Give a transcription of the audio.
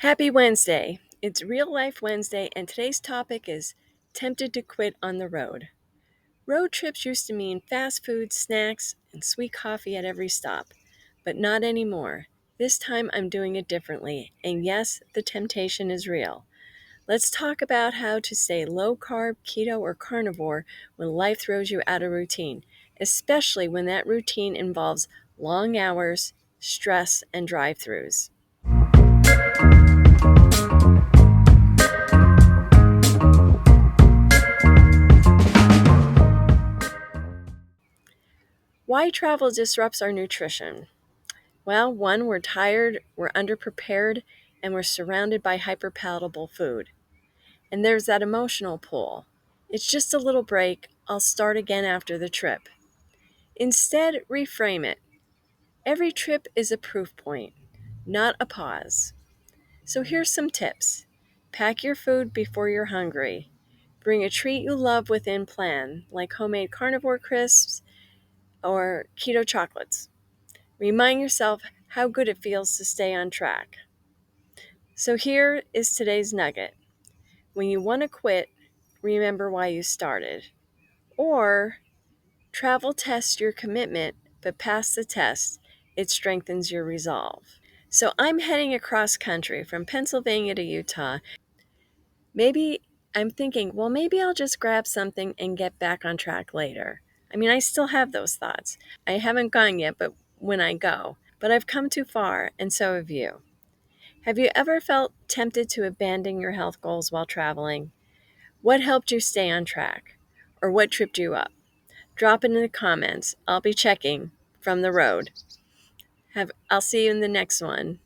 Happy Wednesday. It's Real Life Wednesday, and today's topic is tempted to quit on the road. Road trips used to mean fast food, snacks, and sweet coffee at every stop, but not anymore. This time I'm doing it differently, and yes, the temptation is real. Let's talk about how to stay low carb, keto, or carnivore when life throws you out of routine, especially when that routine involves long hours, stress, and drive-thrus. Why travel disrupts our nutrition? Well, one, we're tired, we're underprepared, and we're surrounded by hyperpalatable food. And there's that emotional pull. It's just a little break. I'll start again after the trip. Instead, reframe it. Every trip is a proof point, not a pause. So here's some tips. Pack your food before you're hungry. Bring a treat you love within plan, like homemade carnivore crisps or keto chocolates. Remind yourself how good it feels to stay on track. So here is today's nugget. When you want to quit, remember why you started. Or travel tests your commitment, but pass the test. It strengthens your resolve. So I'm heading across country from Pennsylvania to Utah. Maybe I'm thinking, well, maybe I'll just grab something and get back on track later. I mean, I still have those thoughts. I haven't gone yet, but when I go. But I've come too far, and so have you. Have you ever felt tempted to abandon your health goals while traveling? What helped you stay on track? Or what tripped you up? Drop it in the comments. I'll be checking from the road. I'll see you in the next one.